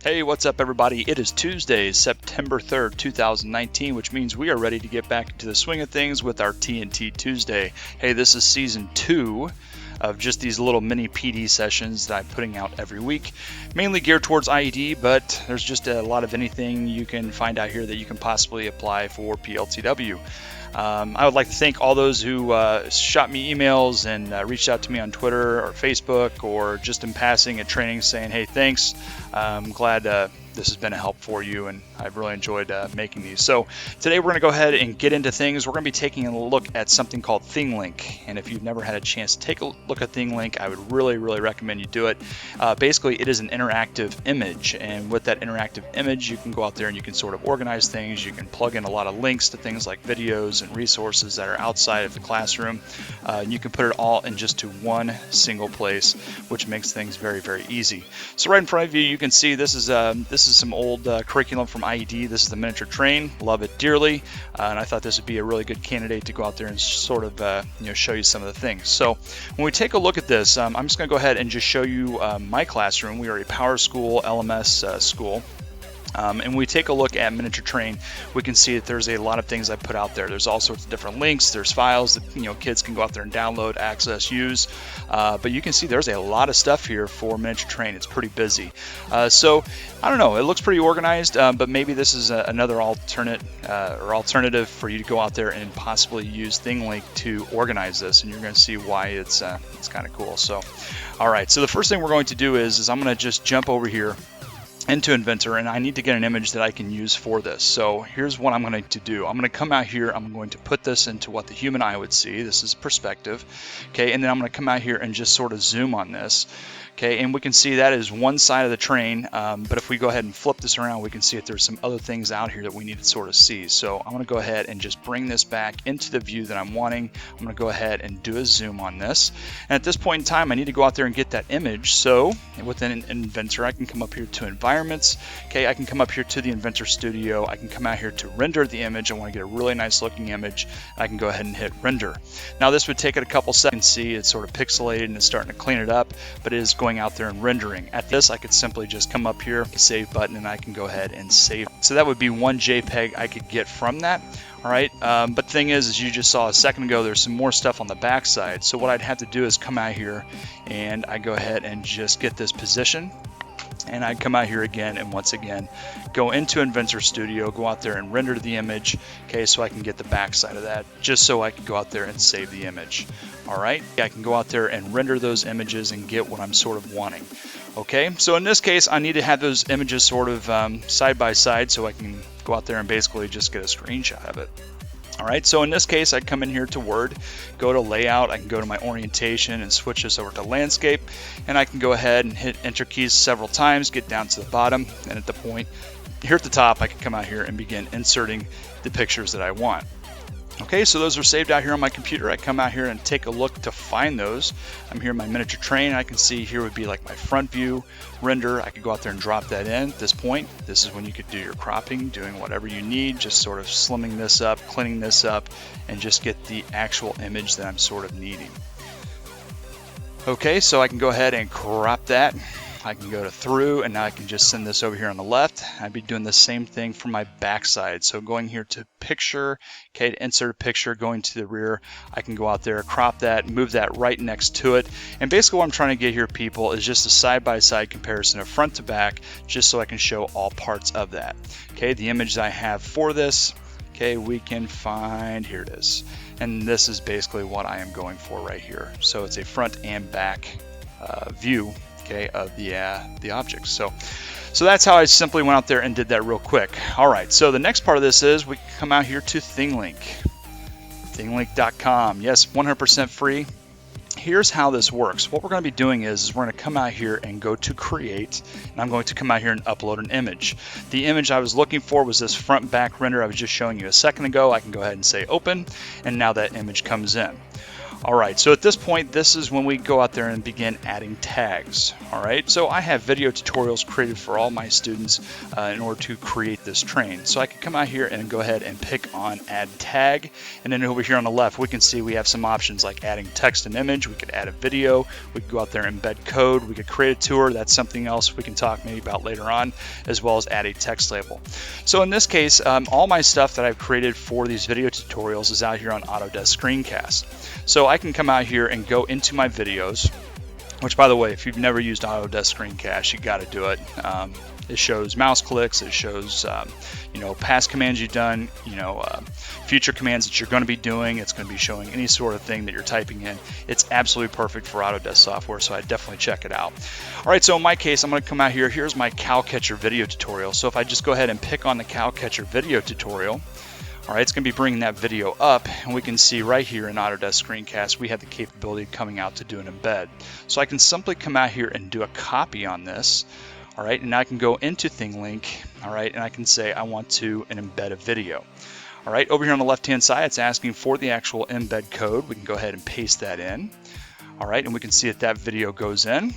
Hey, what's up everybody? It is Tuesday, September 3rd, 2019, which means we are ready to get back into the swing of things with our TNT Tuesday. Hey, this is season 2 of just these little mini PD sessions that I'm putting out every week, mainly geared towards IED, but there's just a lot of anything you can find out here that you can possibly apply for PLTW. I would like to thank all those who shot me emails and reached out to me on Twitter or Facebook or just in passing at training saying, hey, thanks. I'm glad this has been a help for you, and I've really enjoyed making these. So today we're going to go ahead and get into things. We're going to be taking a look at something called ThingLink, and if you've never had a chance to take a look at ThingLink, I would really recommend you do it. Basically, it is an interactive image, and with that interactive image, you can go out there and you can sort of organize things. You can plug in a lot of links to things like videos and resources that are outside of the classroom. You can put it all in just to one single place, which makes things very easy. So right in front of you, you can see this is some old curriculum from IED. This is the miniature train. Love it dearly, and I thought this would be a really good candidate to go out there and sort of show you some of the things. So when we take a look at this, I'm just going to go ahead and just show you my classroom. We are a Power School LMS school. And we take a look at miniature train, we can see that there's a lot of things I put out there. There's all sorts of different links, there's files that kids can go out there and download, access, use, but you can see there's a lot of stuff here for miniature train. It's pretty busy. So I don't know, it looks pretty organized, but maybe this is another alternative for you to go out there and possibly use ThingLink to organize this, and you're going to see why it's kind of cool. So all right, so the first thing we're going to do is I'm going to just jump over here into Inventor, and I need to get an image that I can use for this. So here's what I'm going to do. I'm going to come out here, I'm going to put this into what the human eye would see. This is perspective, okay, and then I'm going to come out here and just sort of zoom on this, okay, and we can see that is one side of the train, but if we go ahead and flip this around, we can see that there's some other things out here that we need to sort of see. So I'm going to go ahead and just bring this back into the view that I'm wanting. I'm going to go ahead and do a zoom on this, and at this point in time I need to go out there and get that image. So within Inventor, I can come up here to environments, okay, I can come up here to the Inventor Studio, I can come out here to render the image. I want to get a really nice looking image. I can go ahead and hit render. Now this would take it a couple seconds. See, it's sort of pixelated and it's starting to clean it up, but it is going out there and rendering. At this, I could simply just come up here, save button, and I can go ahead and save. So that would be one JPEG I could get from that. All right, but the thing is, as you just saw a second ago, there's some more stuff on the back side. So what I'd have to do is come out here and I go ahead and just get this position, and I'd come out here again and once again go into Inventor Studio, go out there and render the image, okay, so I can get the back side of that, just so I can go out there and save the image. All right, I can go out there and render those images and get what I'm sort of wanting. Okay, so in this case, I need to have those images sort of side by side so I can go out there and basically just get a screenshot of it. All right, so in this case, I come in here to Word, go to Layout, I can go to my orientation and switch this over to Landscape, and I can go ahead and hit Enter keys several times, get down to the bottom, and at the point here at the top, I can come out here and begin inserting the pictures that I want. Okay, so those are saved out here on my computer. I come out here and take a look to find those. I'm here in my miniature train. I can see here would be like my front view render. I could go out there and drop that in at this point. This is when you could do your cropping, doing whatever you need, just sort of slimming this up, cleaning this up, and just get the actual image that I'm sort of needing. Okay, so I can go ahead and crop that. I can go to through, and now I can just send this over here on the left. I'd be doing the same thing for my backside. So going here to picture, okay, to insert a picture, going to the rear, I can go out there, crop that, move that right next to it. And basically what I'm trying to get here, people, is just a side-by-side comparison of front to back, just so I can show all parts of that. Okay, the image that I have for this, okay, we can find, here it is. And this is basically what I am going for right here. So it's a front and back view, okay, of the objects. So that's how I simply went out there and did that real quick. All right, so the next part of this is we come out here to ThingLink, thinglink.com. Yes, 100% free. Here's how this works. What we're going to be doing is we're going to come out here and go to create, and I'm going to come out here and upload an image. The image I was looking for was this front back render I was just showing you a second ago. I can go ahead and say open, and now that image comes in. All right, so at this point, this is when we go out there and begin adding tags. All right, so I have video tutorials created for all my students in order to create this train. So I can come out here and go ahead and pick on add tag. And then over here on the left, we can see we have some options like adding text and image. We could add a video. We could go out there and embed code. We could create a tour. That's something else we can talk maybe about later on, as well as add a text label. So in this case, all my stuff that I've created for these video tutorials is out here on Autodesk Screencast. So I can come out here and go into my videos, which, by the way, if you've never used Autodesk Screencast, you got to do it. It shows mouse clicks, it shows past commands you've done, future commands that you're going to be doing. It's going to be showing any sort of thing that you're typing in. It's absolutely perfect for Autodesk software, so I definitely check it out. All right, so in my case, I'm going to come out here. Here's my cow catcher video tutorial. So if I just go ahead and pick on the cow catcher video tutorial, all right, it's going to be bringing that video up, and we can see right here in Autodesk Screencast, we have the capability of coming out to do an embed. So I can simply come out here and do a copy on this, all right, and I can go into ThingLink, all right, and I can say I want to embed a video. All right, over here on the left-hand side, it's asking for the actual embed code. We can go ahead and paste that in, all right, and we can see that video goes in.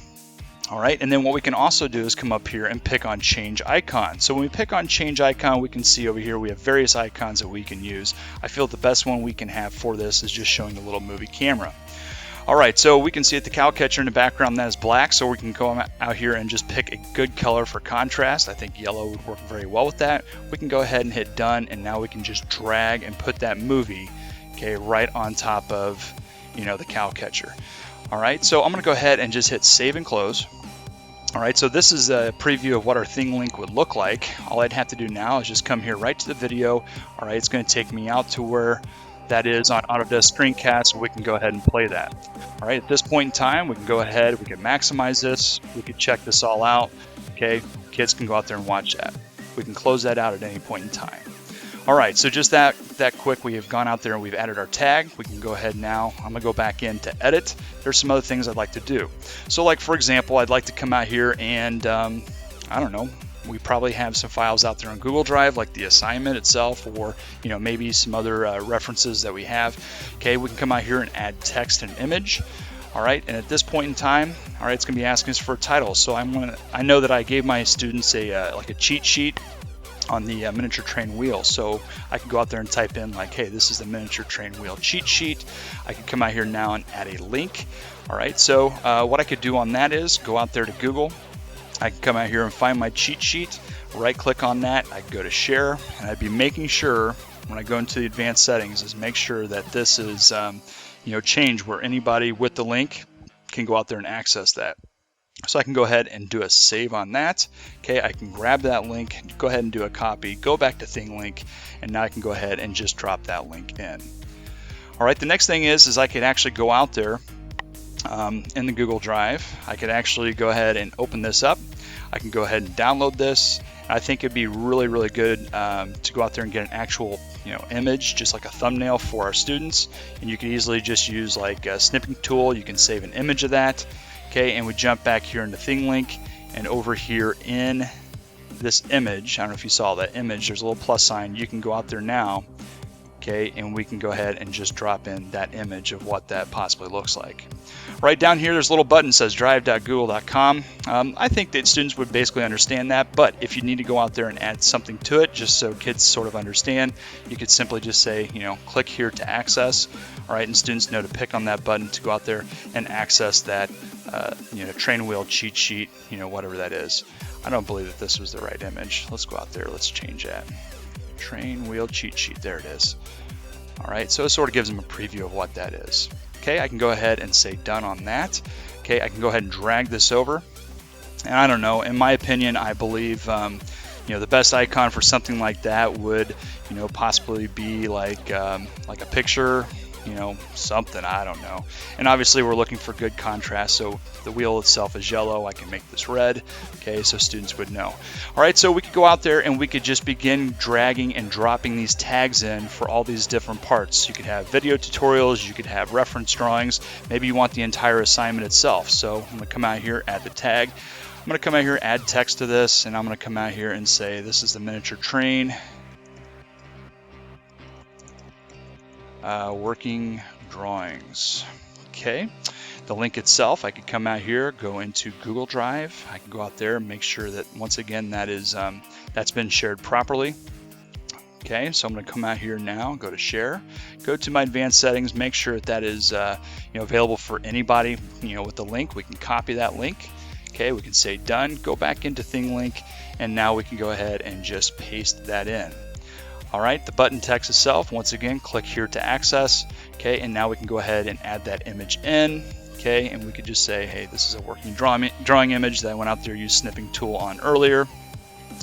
All right, and then what we can also do is come up here and pick on change icon. So when we pick on change icon, we can see over here we have various icons that we can use. I feel the best one we can have for this is just showing the little movie camera. All right, so we can see the cow catcher in the background, that is black, so we can go out here and just pick a good color for contrast. I think yellow would work very well with that. We can go ahead and hit done, and now we can just drag and put that movie, okay, right on top of, the cow catcher. All right, so I'm gonna go ahead and just hit save and close. All right, so this is a preview of what our ThingLink would look like. All I'd have to do now is just come here right to the video. All right, it's going to take me out to where that is on Autodesk Screencast, so we can go ahead and play that. All right, at this point in time, we can go ahead, we can maximize this, we can check this all out. Okay, kids can go out there and watch that. We can close that out at any point in time. All right, so just that quick, we have gone out there and we've added our tag. We can go ahead now. I'm gonna go back in to edit. There's some other things I'd like to do. So like, for example, I'd like to come out here and, I don't know, we probably have some files out there on Google Drive, like the assignment itself, or maybe some other references that we have. Okay, we can come out here and add text and image. All right, and at this point in time, all right, it's gonna be asking us for a title. So I know that I gave my students like a cheat sheet on the miniature train wheel, so I can go out there and type in like, hey, this is the miniature train wheel cheat sheet. I can come out here now and add a link. All right, so what I could do on that is go out there to Google. I can come out here and find my cheat sheet, right click on that, I can go to share, and I'd be making sure when I go into the advanced settings is make sure that this is changed where anybody with the link can go out there and access that. So I can go ahead and do a save on that. Okay, I can grab that link, go ahead and do a copy, go back to ThingLink, and now I can go ahead and just drop that link in. All right, the next thing is I could actually go out there in the Google Drive. I could actually go ahead and open this up. I can go ahead and download this. I think it'd be really, really good to go out there and get an actual image, just like a thumbnail for our students. And you can easily just use like a snipping tool. You can save an image of that. Okay, and we jump back here into ThingLink, and over here in this image, I don't know if you saw that image, there's a little plus sign. You can go out there now, okay, and we can go ahead and just drop in that image of what that possibly looks like. Right down here, there's a little button that says drive.google.com. I think that students would basically understand that, but if you need to go out there and add something to it, just so kids sort of understand, you could simply just say, click here to access, all right, and students know to pick on that button to go out there and access that train wheel cheat sheet, whatever that is. I don't believe that this was the right image. Let's go out there, let's change that. Train wheel cheat sheet, there it is. All right, so it sort of gives them a preview of what that is. Okay, I can go ahead and say done on that. Okay, I can go ahead and drag this over. And I don't know, in my opinion, I believe the best icon for something like that would possibly be like a picture, something, I don't know. And obviously we're looking for good contrast, so the wheel itself is yellow. I can make this red, okay, so students would know. All right, so we could go out there and we could just begin dragging and dropping these tags in for all these different parts. You could have video tutorials, you could have reference drawings, maybe you want the entire assignment itself. So I'm gonna come out here, add the tag. I'm gonna come out here, add text to this, and I'm gonna come out here and say this is the miniature train. Working drawings. Okay, the link itself, I could come out here, go into Google Drive. I can go out there and make sure that once again that is that's been shared properly. Okay, so I'm going to come out here now, go to share, go to my advanced settings, make sure that is available for anybody with the link. We can copy that link. Okay, we can say done, go back into ThingLink, and now we can go ahead and just paste that in. All right, the button text itself, once again, click here to access. Okay, and now we can go ahead and add that image in. Okay, and we could just say, hey, this is a working drawing image that I went out there, used snipping tool on earlier.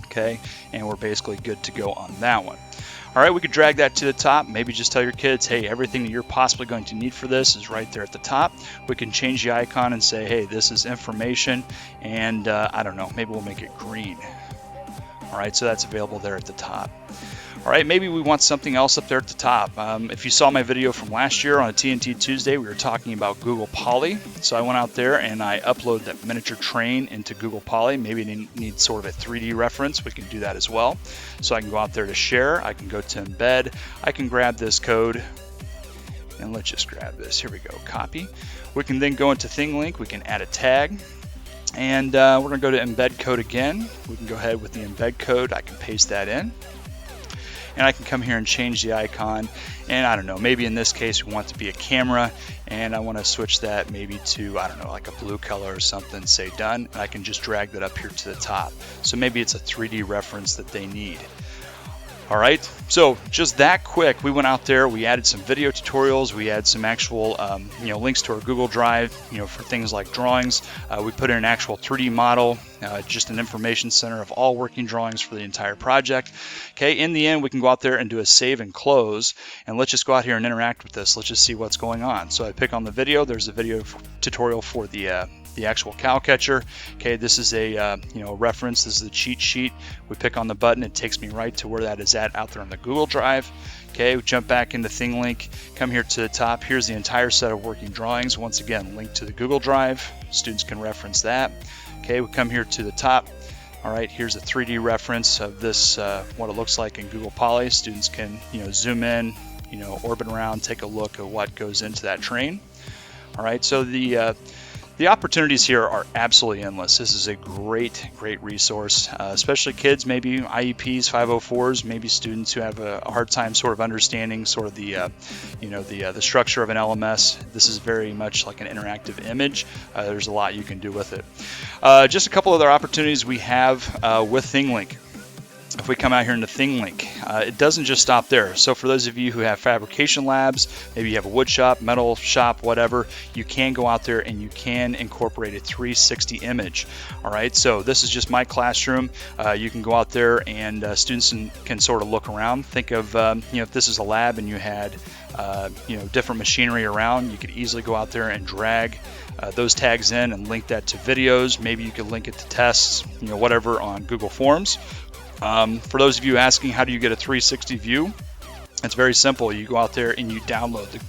Okay, and we're basically good to go on that one. All right, we could drag that to the top. Maybe just tell your kids, hey, everything that you're possibly going to need for this is right there at the top. We can change the icon and say, hey, this is information, and I don't know, maybe we'll make it green. All right, so that's available there at the top. All right, maybe we want something else up there at the top. If you saw my video from last year on a TNT Tuesday, we were talking about Google Poly. So I went out there and I uploaded that miniature train into Google Poly. Maybe you need sort of a 3D reference. We can do that as well. So I can go out there to share. I can go to embed. I can grab this code. And let's just grab this. Here we go, copy. We can then go into ThingLink. We can add a tag. And we're going to go to embed code again. We can go ahead with the embed code. I can paste that in. And I can come here and change the icon, and I don't know, maybe in this case we want it to be a camera, and I want to switch that maybe to, I don't know, like a blue color or something, say done, and I can just drag that up here to the top. So maybe it's a 3D reference that they need. All right, so just that quick, we went out there, we added some video tutorials, we add some actual links to our Google Drive, for things like drawings. We put in an actual 3D model, just an information center of all working drawings for the entire project. Okay, in the end, we can go out there and do a save and close, and let's just go out here and interact with this. Let's just see what's going on. So I pick on the video. There's a video tutorial for the actual cow catcher. Okay, this is a reference. This is the cheat sheet. We pick on the button, it takes me right to where that is at out there on the Google Drive. Okay, we jump back into ThingLink, come here to the top. Here's the entire set of working drawings. Once again, linked to the Google Drive. Students can reference that. Okay, we come here to the top. All right, here's a 3D reference of this, what it looks like in Google Poly. Students can zoom in, orbit around, take a look at what goes into that train. All right, so the opportunities here are absolutely endless. This is a great resource, especially kids, maybe IEPs, 504s, maybe students who have a hard time sort of understanding sort of the structure of an LMS. This is very much like an interactive image. There's a lot you can do with it. Just a couple other opportunities we have with ThingLink. If we come out here into ThingLink, it doesn't just stop there. So for those of you who have fabrication labs, maybe you have a wood shop, metal shop, whatever, you can go out there and you can incorporate a 360 image. All right, so this is just my classroom. You can go out there and students can sort of look around. Think of, if this is a lab and you had, different machinery around, you could easily go out there and drag those tags in and link that to videos. Maybe you could link it to tests, whatever on Google Forms. For those of you asking how do you get a 360 view, it's very simple. You go out there and you download the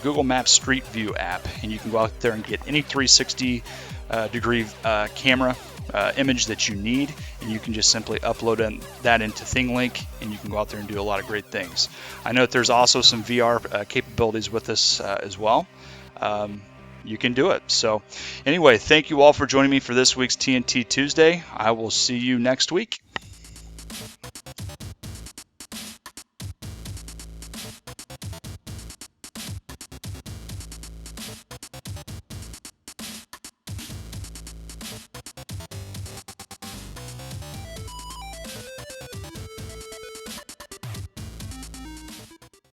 Google Maps Street View app, and you can go out there and get any 360 degree camera image that you need, and you can just simply upload that into ThingLink, and you can go out there and do a lot of great things. I know that there's also some VR capabilities with this as well. You can do it. So anyway, thank you all for joining me for this week's TNT Tuesday. I will see you next week.